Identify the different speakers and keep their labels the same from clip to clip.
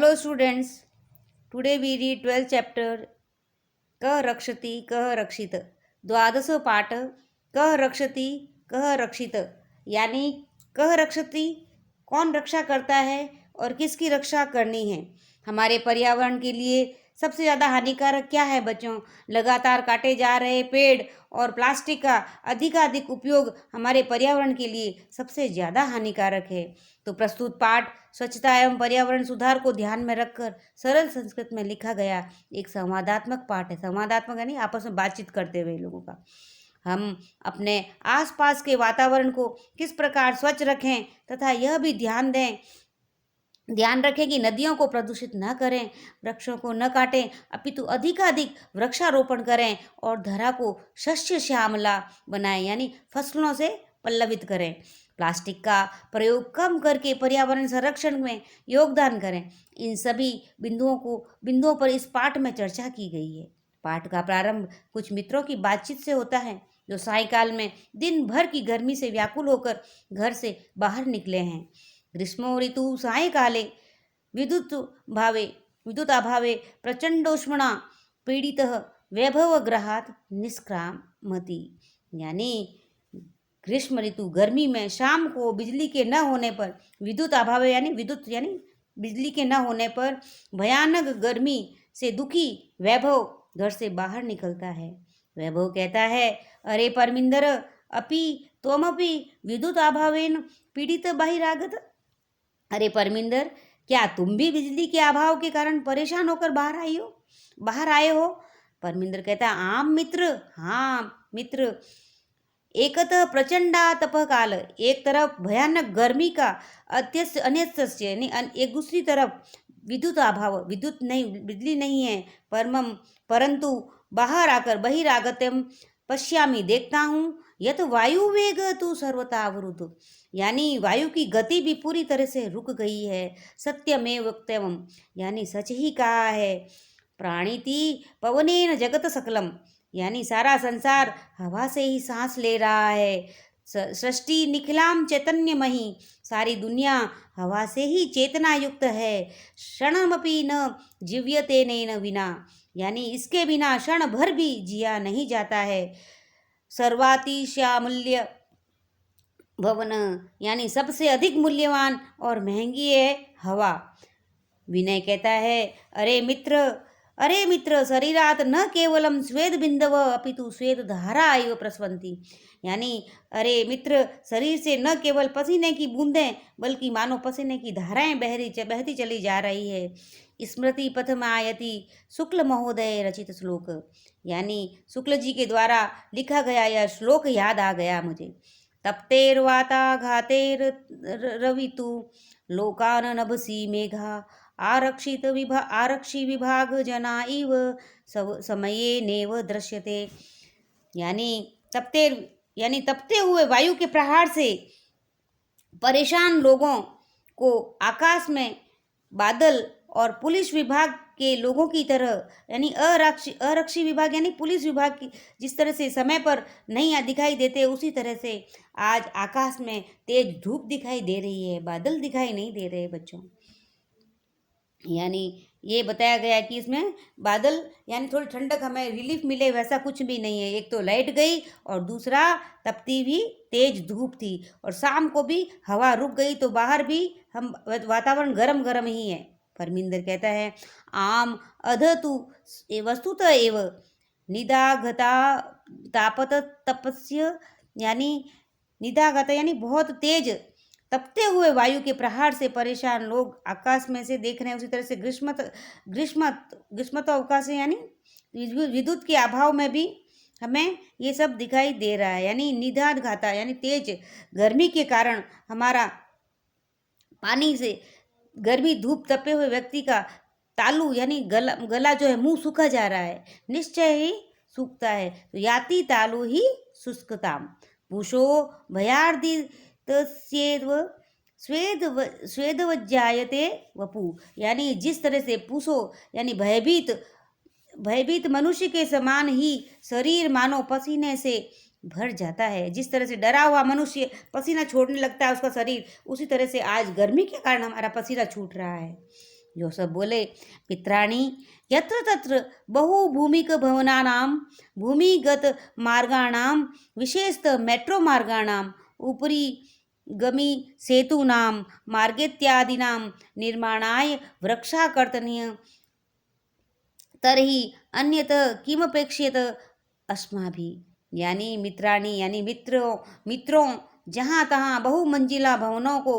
Speaker 1: Hello students, today we read 12th chapter कः रक्षति कः रक्षित द्वादश पाठ कः रक्षति कः रक्षित यानी कः रक्षति कौन रक्षा करता है और किसकी रक्षा करनी है। हमारे पर्यावरण के लिए सबसे ज़्यादा हानिकारक क्या है बच्चों? लगातार काटे जा रहे पेड़ और प्लास्टिक का अधिकाधिक उपयोग हमारे पर्यावरण के लिए सबसे ज़्यादा हानिकारक है। तो प्रस्तुत पाठ स्वच्छता एवं पर्यावरण सुधार को ध्यान में रखकर सरल संस्कृत में लिखा गया एक संवादात्मक पाठ है। संवादात्मक यानी आपस में बातचीत करते हुए लोगों का। हम अपने आसपास के वातावरण को किस प्रकार स्वच्छ रखें तथा यह भी ध्यान रखें कि नदियों को प्रदूषित न करें, वृक्षों को न काटें, अपितु अधिकाधिक वृक्षारोपण करें और धरा को शस्य श्यामला बनाएं यानी फसलों से पल्लवित करें। प्लास्टिक का प्रयोग कम करके पर्यावरण संरक्षण में योगदान करें। इन सभी बिंदुओं पर इस पाठ में चर्चा की गई है। पाठ का प्रारंभ कुछ मित्रों की बातचीत से होता है जो सायंकाल में दिन भर की गर्मी से व्याकुल होकर घर से बाहर निकले हैं। ग्रीष्मो ऋतु सायंकाले विद्युत अभावे प्रचंडोष्मणा पीड़ितः वैभवगृहात् निष्क्रामति यानी ग्रीष्म ऋतु गर्मी में शाम को बिजली के न होने पर विद्युत अभाव यानी बिजली के न होने पर भयानक गर्मी से दुखी वैभव घर से बाहर निकलता है। वैभव कहता है, अरे परमिंदर अपि त्वमपि विद्युत अभावेन पीड़ित बहिरागत। अरे परमिंदर, क्या तुम भी बिजली के अभाव के कारण परेशान होकर बाहर आए हो? परमिंदर कहता है, आम मित्र, हाँ मित्र। एकतः प्रचंडा तपह काल, एक तरफ भयानक गर्मी का अन्यस्य यानी एक दूसरी तरफ विद्युत अभाव, बिजली नहीं है। परंतु बाहर आकर बहिरागत्यम पश्यामि, देखता हूँ, यत वायु वेग तु सर्वथा अवरुद्ध यानी वायु की गति भी पूरी तरह से रुक गई है। सत्यमेव वक्तव्यम यानी सच ही कहा है। प्राणिति पवनेन जगत सकलम यानी सारा संसार हवा से ही सांस ले रहा है। सृष्टि निखिलाम चैतन्यमयी, सारी दुनिया हवा से ही चेतना युक्त है। क्षणमपि न जीव्यते नैन विना यानी इसके बिना क्षण भर भी जिया नहीं जाता है। सर्वातिशयामूल्य भवन यानी सबसे अधिक मूल्यवान और महंगी है हवा। विनय कहता है, अरे मित्र शरीरात न केवलम स्वेद बिंदव अपितु स्वेद धारा एव प्रस्वंती यानी अरे मित्र, शरीर से न केवल पसीने की बूंदें बल्कि मानो पसीने की धाराएं बहती चली जा रही है। स्मृति पथमायति शुक्ल महोदय रचित श्लोक यानी शुक्ल जी के द्वारा लिखा गया यह श्लोक याद आ गया मुझे। तप्तेर्वाताघातेर रवितु लोकान नभसी मेघा आरक्षी विभाग जना इव समये नेव दृश्यते यानी तपते हुए वायु के प्रहार से परेशान लोगों को आकाश में बादल और पुलिस विभाग के लोगों की तरह यानी आरक्षी विभाग यानी पुलिस विभाग की जिस तरह से समय पर नहीं दिखाई देते, उसी तरह से आज आकाश में तेज धूप दिखाई दे रही है, बादल दिखाई नहीं दे रहे बच्चों। यानी ये बताया गया कि इसमें बादल यानी थोड़ी ठंडक हमें रिलीफ मिले वैसा कुछ भी नहीं है। एक तो लाइट गई और दूसरा तपती भी तेज धूप थी और शाम को भी हवा रुक गई तो बाहर भी हम वातावरण गरम ही है। परमिंदर कहता है, आम अध तु वस्तुतः एव निदाघता तापत तपस्य यानी निदाघता यानी बहुत तेज तपते हुए वायु के प्रहार से परेशान लोग आकाश में से देख रहे हैं। उसी तरह से ग्रीष्मत अवकाश यानी विद्युत के अभाव में भी हमें ये सब दिखाई दे रहा है। यानी निदाघाता यानी तेज गर्मी के कारण हमारा पानी से गर्मी धूप तपे हुए व्यक्ति का तालू यानी गला जो है मुंह सूखा जा रहा है, निश्चय ही सूखता है। तो याति तालु ही शुष्कताम पुषो भयार्दित स्वेदवज्जायते वपु यानी जिस तरह से पूसो यानी भयभीत मनुष्य के समान ही शरीर मानो पसीने से भर जाता है। जिस तरह से डरा हुआ मनुष्य पसीना छोड़ने लगता है उसका शरीर, उसी तरह से आज गर्मी के कारण हमारा पसीना छूट रहा है। जोसेफ बोले, मित्राणि यत्र तत्र बहुभूमिक भवनानां भूमिगत मार्गाणां विशेषतः मेट्रो मार्गाणां उपरि गमी सेतूनां मार्गेत्यादीनां निर्माणाय वृक्षा कर्तनीय तर्हि अन्यत किमपेक्षित अस्माभिः। यानी मित्राणी यानी मित्रों जहाँ तहाँ बहुमंजिला भवनों को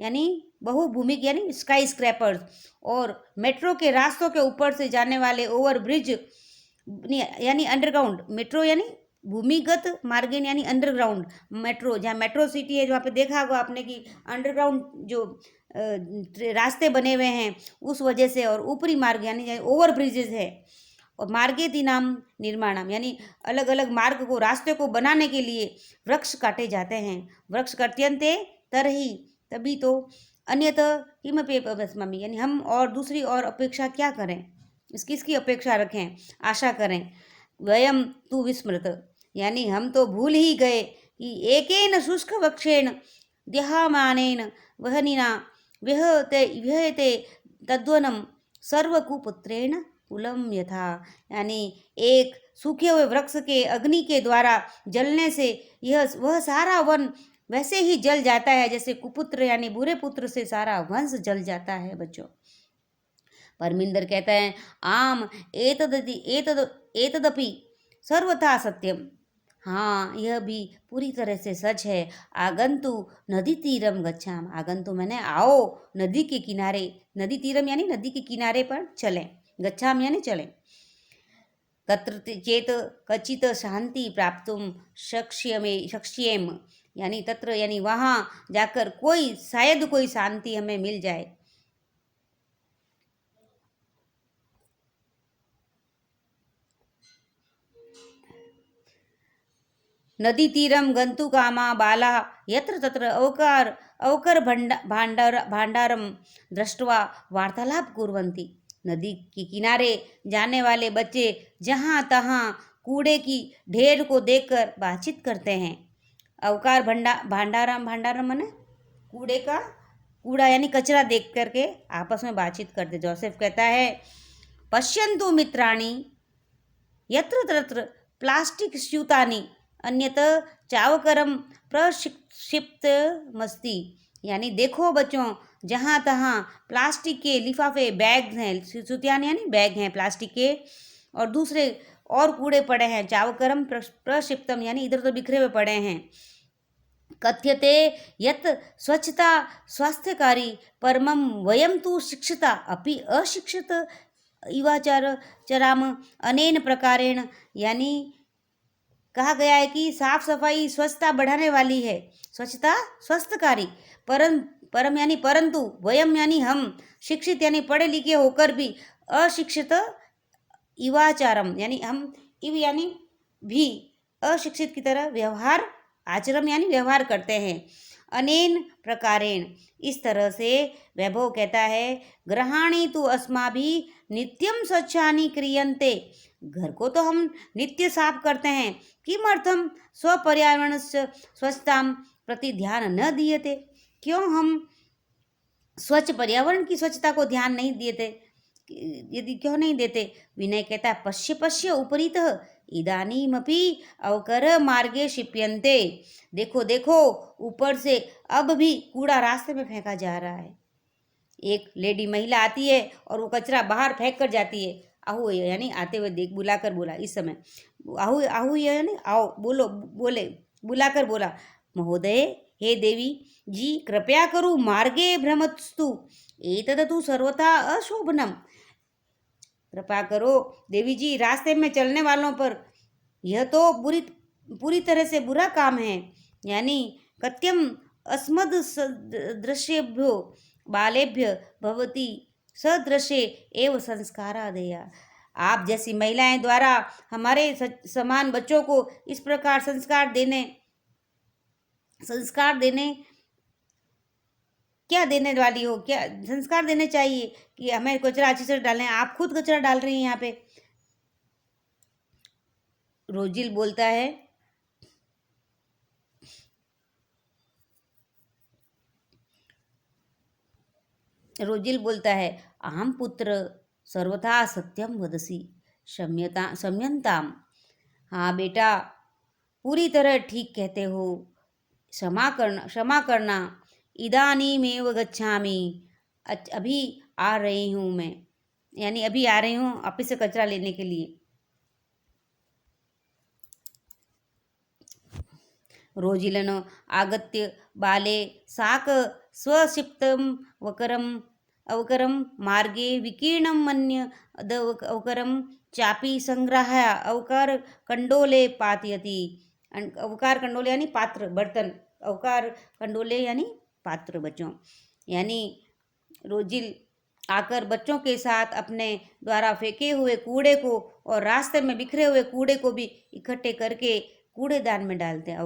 Speaker 1: यानी बहुभूमिक यानी स्काई स्क्रैपर्स और मेट्रो के रास्तों के ऊपर से जाने वाले ओवर ब्रिज यानी अंडरग्राउंड मेट्रो यानी भूमिगत मार्गेन यानी अंडरग्राउंड मेट्रो, जहाँ मेट्रो सिटी है वहाँ पे देखा होगा आपने कि अंडरग्राउंड जो रास्ते बने हुए हैं उस वजह से, और ऊपरी मार्ग यानी ओवर ब्रिजेज है, और मार्गेति नाम निर्माणम यानी अलग अलग मार्ग को रास्ते को बनाने के लिए वृक्ष काटे जाते हैं। वृक्ष कर्त्यंते तरही तभी तो अन्यत किमपि भस्मामि यानी हम और दूसरी और अपेक्षा क्या करें, किसकी अपेक्षा रखें, आशा करें। वयम तु विस्मृत यानी हम तो भूल ही गए कि एकेन शुष्क वक्षेण देहामानेन वहनिना विहते तद्वनम सर्वकुपुत्रेण कुलम यथा। यानी एक सूखे हुए वृक्ष के अग्नि के द्वारा जलने से वह सारा वन वैसे ही जल जाता है जैसे कुपुत्र यानी बुरे पुत्र से सारा वंश जल जाता है। बच्चों, परमिंदर कहता है, आम एतदपि सर्वथा सत्यम। हाँ, यह भी पूरी तरह से सच है। आगंतु नदी तीरम गच्छाम, आगंतु मैंने आओ नदी के किनारे, नदी तीरम यानी नदी के किनारे पर चलें, गच्छाम यानी चलें। तत्र चेत कचित शांति प्राप्तुम शक्ष्येम यानी तत्र यानी वहाँ जाकर शायद कोई शांति हमें मिल जाए। नदी तीरम गंतु कामा बाला यत्र तत्र अवकर भांडारम दृष्टवा वार्तालाप कुर्वन्ति। नदी के किनारे जाने वाले बच्चे जहाँ तहाँ कूड़े की ढेर को देखकर बातचीत करते हैं। अवकार भांडारम माने कूड़ा यानी कचरा देख करके आपस में बातचीत करते। जोसेफ कहता है, पश्यन्तु मित्राणि यत्र तत्र प्लास्टिक स्यूतानि अन्यत चावकरम प्रक्षिप्त मस्ती। यानी देखो बच्चों, जहाँ तहाँ प्लास्टिक के लिफाफे बैग हैं, सूतियान यानी बैग हैं प्लास्टिक के, और दूसरे और कूड़े पड़े हैं। चावकरम प्रक्षिप्तम यानी इधर तो बिखरे हुए पड़े हैं। कथ्यते यत् स्वच्छता स्वास्थ्यकारी परमं वयम तु शिक्षिता अपि अशिक्षित इवाचार चराम अनेन प्रकारेण। यानी कहा गया है कि साफ सफाई स्वच्छता बढ़ाने वाली है, स्वच्छता स्वस्थकारी, परम यानी परंतु, वयम यानी हम, शिक्षित यानी पढ़े लिखे होकर भी अशिक्षित इवाचारम यानी हम इव यानी भी अशिक्षित की तरह व्यवहार, आचरम यानी व्यवहार करते हैं। अनेन प्रकारेण इस तरह से। वैभव कहता है, ग्रहाणी तु अस्माभिः नित्यम स्वच्छानि क्रियन्ते। घर को तो हम नित्य साफ करते हैं, किमर्थम स्वपर्यावरणस्य स्वच्छतां प्रति ध्यान न दीयते। क्यों हम स्वच्छ पर्यावरण की स्वच्छता को ध्यान नहीं देते, यदि क्यों नहीं देते। विनय कहता है, पश्य पश्य उपरितः इदानीमपि अवकर मार्गे क्षिप्यन्ते। देखो देखो, ऊपर से अब भी कूड़ा रास्ते में फेंका जा रहा है। एक लेडी महिला आती है और वो कचरा बाहर फेंक कर जाती है। आहू यानी आते हुए देख बुलाकर बोला, इस समय आहू यानी आओ, बोले बुलाकर बोला, महोदय, हे देवी जी, कृपया करो मार्गे भ्रमस्तु एतदतु सर्वथा अशोभनम। कृपा करो देवी जी, रास्ते में चलने वालों पर यह तो पूरी तरह से बुरा काम है। यानी कत्यम अस्मद दृश्यभ्यो बालेभ्य भवती सदृश्य एवं संस्कारादया। आप जैसी महिलाएं द्वारा हमारे समान बच्चों को इस प्रकार संस्कार देने क्या देने वाली हो, क्या संस्कार देने चाहिए कि हमें कचरा अच्छी से डालें। आप खुद कचरा डाल रही हैं यहाँ पे। रोजिल बोलता है, रोजिल बोलता है, अहम पुत्र सर्वथा सत्यम वदसी क्षम्यताम। हाँ बेटा, पूरी तरह ठीक कहते हो, क्षमा करना। इदानीमेव गच्छामि, अभी आ रही हूँ मैं, यानी अभी आ रही हूँ ऑफिस से कचरा लेने के लिए। रोजिलन आगत्य बाले साक स्वक्षिप्तं अवकरं मार्गे विकीर्णं मन्य अवकरं चापि संग्रह्य अवकार कंडोले पातयति। अवकार कंडोले यानी पात्र, बर्तन। अवकार कंडोले यानी पात्र, बच्चों। यानी रोजिल आकर बच्चों के साथ अपने द्वारा फेंके हुए कूड़े को और रास्ते में बिखरे हुए कूड़े को भी इकट्ठे करके कूड़ेदान में डालते हैं।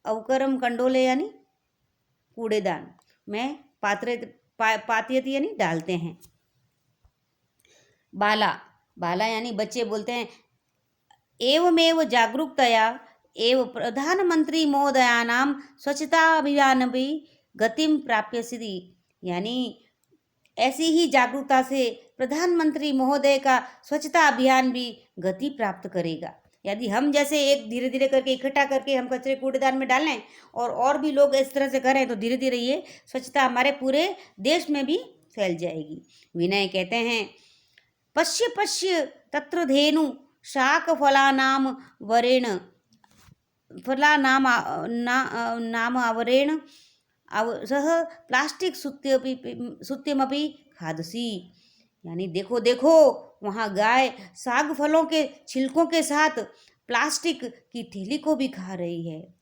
Speaker 1: अवकरम कंडोले यानी कूड़ेदान में पातियती यानी डालते हैं। बाला यानी बच्चे बोलते हैं, एवमेव जागरूकतया एव प्रधानमंत्री महोदयानां स्वच्छता अभियान भी गतिम प्राप्यसिति। यानी ऐसी ही जागरूकता से प्रधानमंत्री महोदय का स्वच्छता अभियान भी गति प्राप्त करेगा। यदि हम जैसे एक धीरे धीरे करके इकट्ठा करके हम कचरे कूड़ेदान में डालें और भी लोग इस तरह से करें तो धीरे धीरे ये स्वच्छता हमारे पूरे देश में भी फैल जाएगी। विनय कहते हैं, पश्य पश्य तत्र धेनु शाक फलानाम वरेण नाम आवरेण सह प्लास्टिक सुत्यमपि खादसी। यानी देखो देखो, वहाँ गाय साग फलों के छिलकों के साथ प्लास्टिक की थैली को भी खा रही है।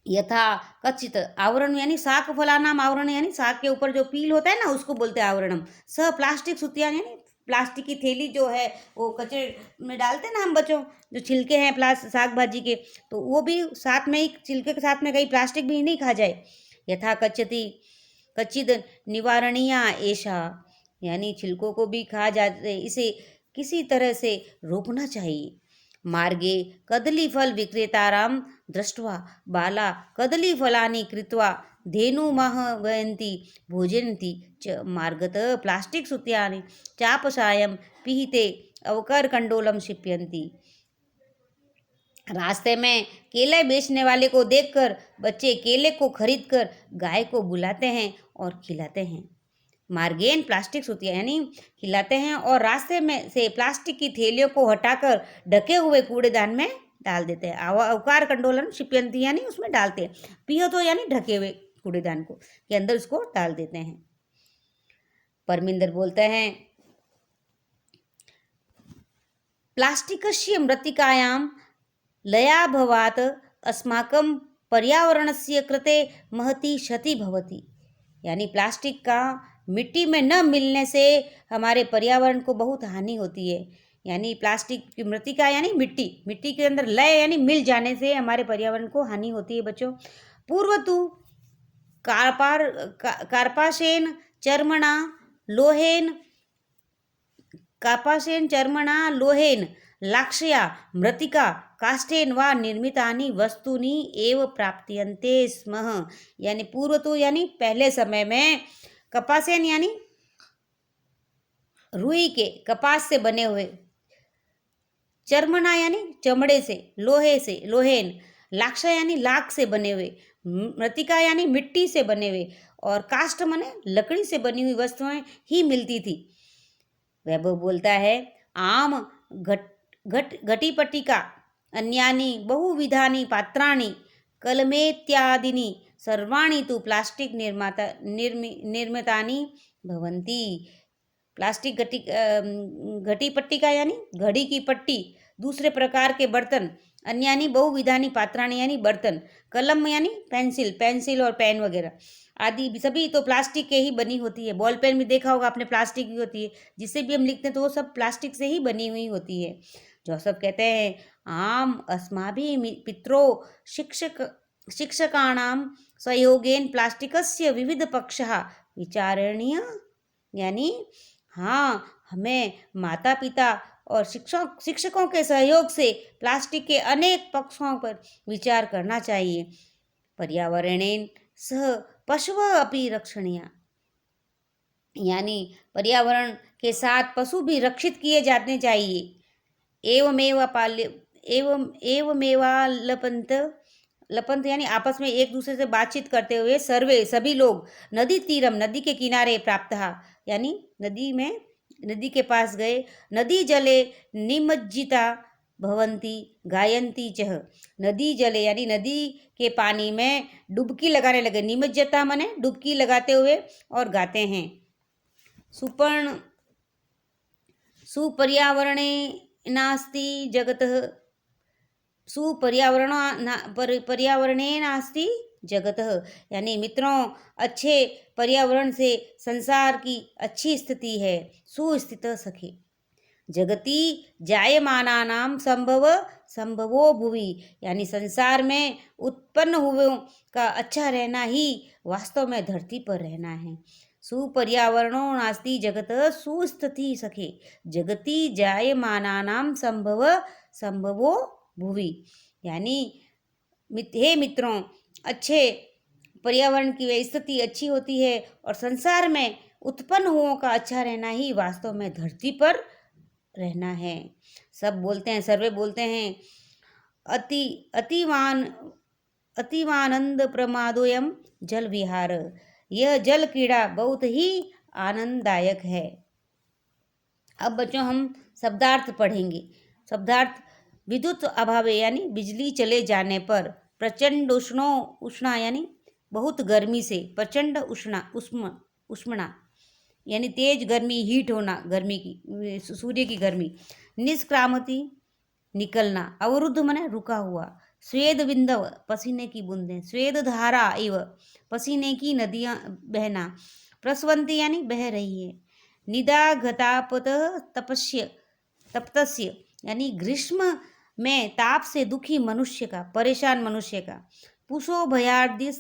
Speaker 1: यथा कच्चित आवरण यानी साग फलानाम आवरण यानी साग के ऊपर जो पील होता है ना, उसको बोलते हैं आवरणम। स प्लास्टिक सुतिया यानी प्लास्टिक की थैली जो है वो कचरे में डालते हैं ना हम बच्चों, जो छिलके हैं साग भाजी के, तो वो भी साथ में ही छिलके के साथ में कहीं प्लास्टिक भी नहीं खा जाए। यथा कच्चित निवारणीया ऐसा, यानी छिलकों को भी खा जाते, इसे किसी तरह से रोकना चाहिए। मार्गे कदलीफल विक्रेतारां दृष्ट्वा बाला कदलीफलानि कृत्वा धेनुमः वयन्ति भोजयन्ति च मार्गतः प्लास्टिक सुत्यानि चापसायं पिहिते अवकरकंडोलं क्षिप्यन्ति। रास्ते में केले बेचने वाले को देखकर बच्चे केले को खरीदकर गाय को बुलाते हैं और खिलाते हैं। मार्गेन प्लास्टिक सुतिया यानी खिलाते हैं और रास्ते में से प्लास्टिक की थैलियों को हटाकर ढके हुए कूड़ेदान में डाल देते हैं। अवकार कंडोलन क्षिप्यंती यानी उसमें डालते हैं। पिहतो यानी ढके हुए कूड़ेदान को के अंदर उसको डाल देते हैं। परमिंदर बोलते हैं, प्लास्टिकस्य मृत्तिकायां लयाभवात् अस्माकं पर्यावरणस्य कृते महती क्षति भवति। यानी प्लास्टिक का मिट्टी में न मिलने से हमारे पर्यावरण को बहुत हानि होती है। यानी प्लास्टिक की मृत्तिका यानी मिट्टी के अंदर लय यानी मिल जाने से हमारे पर्यावरण को हानि होती है। बच्चों, पूर्व तो कार्पासेन चर्मणा लोहेन लाक्षया मृत्तिका काष्ठेन वा निर्मितानि वस्तुनि एव प्राप्यन्ते स्म। यानी पूर्व तो यानी पहले समय में कपासेन यानी रुई के कपास से बने हुए, चर्मना यानी चमड़े से, लोहेन, लाक्षा यानी लाख से बने हुए, मृत्तिका यानी मिट्टी से बने हुए और काष्ठ माने लकड़ी से बनी हुई वस्तुएं ही मिलती थी। वैभव बोलता है, आम घटीपट्टिका अन्यानि बहुविधानि पात्राणि कलमेत्यादीनि सर्वाणि तु प्लास्टिक निर्मितानि भवन्ति। प्लास्टिक घटी पट्टिका यानी घड़ी की पट्टी, दूसरे प्रकार के बर्तन, अन्यानि बहुविधानि पात्राणि यानी बर्तन, कलम यानी पेंसिल और पेन वगैरह आदि सभी तो प्लास्टिक के ही बनी होती है। बॉल पेन भी देखा होगा आपने, प्लास्टिक की होती है, जिससे भी हम लिखते हैं तो वो सब प्लास्टिक से ही बनी हुई होती है। जोसेफ कहते हैं, आम अस्माभिः पित्रो शिक्षकाणां सहयोगेन प्लास्टिकस्य विविध पक्षः विचारणीय। यानी हाँ, हमें माता पिता और शिक्षकों के सहयोग से प्लास्टिक के अनेक पक्षों पर विचार करना चाहिए। पर्यावरणेन सह पशवः अपि रक्षणीया। यानी पर्यावरण के साथ पशु भी रक्षित किए जाने चाहिए। एवमेव पाल्य एवं एवमेवा लपंत लपंत यानी आपस में एक दूसरे से बातचीत करते हुए सर्वे सभी लोग नदी तीरम नदी के किनारे प्राप्त यानी नदी के पास गए। नदी जले निमज्जिता भवंती गायंती चह, नदी जले यानी नदी के पानी में डुबकी लगाने लगे। निमज्जता माने डुबकी लगाते हुए और गाते हैं। सुपर्ण सुपर्यावरणे नास्ति जगतः पर्यावरणे नास्ति जगतः, यानी मित्रों अच्छे पर्यावरण से संसार की अच्छी स्थिति है। सुस्थित सखे जगति जायमानानाम संभवो भुवि, यानी संसार में उत्पन्न हुए का अच्छा रहना ही वास्तव में धरती पर रहना है। सुपर्यावरणो नास्ति जगत सुस्थिति सखे जगति जायमानानाम संभवो भुवि, यानी हे मित्रों अच्छे पर्यावरण की स्थिति अच्छी होती है और संसार में उत्पन्न हुओं का अच्छा रहना ही वास्तव में धरती पर रहना है। सब बोलते हैं, सर्वे बोलते हैं अतिवानंद प्रमादोयम जल विहार, यह जल क्रीड़ा बहुत ही आनंददायक है। अब बच्चों हम शब्दार्थ पढ़ेंगे। शब्दार्थ विद्युत अभावे यानी बिजली चले जाने पर, प्रचंड उष्णा यानी बहुत गर्मी से, प्रचंड उष्णा यानी तेज गर्मी, हीट होना, गर्मी की, सूर्य की गर्मी। निष्क्रामति निकलना, अवरुद्ध माने रुका हुआ। स्वेद बिंदव पसीने की बूंदें, स्वेद धारा इव पसीने की नदियां बहना। प्रस्वंती यानी बह रही है। निदाघतापत तप्तस्य यानी ग्रीष्म में ताप से दुखी मनुष्य का, परेशान मनुष्य का। पुषो भयार्दिस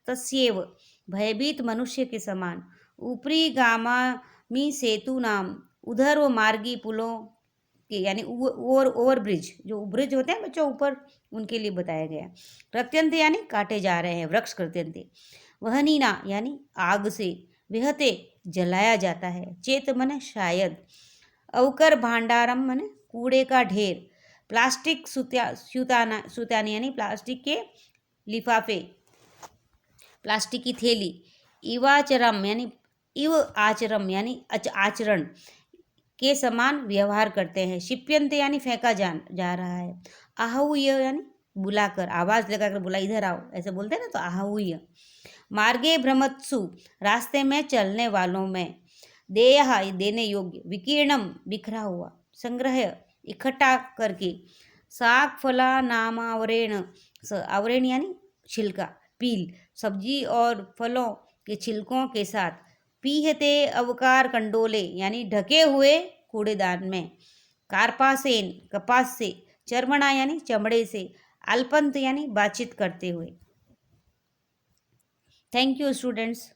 Speaker 1: तस्येव भयभीत मनुष्य के समान। ऊपरी गामामी सेतु नाम, उधर वो मार्गी पुलों के यानी ओवर ब्रिज, जो ब्रिज होते हैं बच्चों ऊपर, उनके लिए बताया गया। कृत्यंत यानी काटे जा रहे हैं, वृक्ष कृत्यंत। वहनीना यानी आग से, विहते जलाया जाता है। चेत मन शायद। अवकर भांडारम माने कूड़े का ढेर। प्लास्टिक सूतानी यानी प्लास्टिक के लिफाफे, प्लास्टिक की थैली। इवाचरम यानी इव आचरम यानी आचरण के समान व्यवहार करते हैं। शिप्यंत यानी फेंका जा रहा है। आहूय यानी बुलाकर, आवाज लगाकर बुला, इधर आओ, ऐसे बोलते हैं ना, तो आहूय। मार्गे भ्रमत्सु रास्ते में चलने वालों में। देय देने योग्य। विकीर्णम बिखरा हुआ। संग्रह इकट्ठा करके। साग फला नामावरेण, आवरेण यानी छिलका, पील, सब्जी और फलों के छिलकों के साथ। पीहते अवकार कंडोले यानी ढके हुए कूड़ेदान में। कार्पासेन कपास से। चर्मणा यानी चमड़े से। अल्पंत यानी बातचीत करते हुए। Thank you students.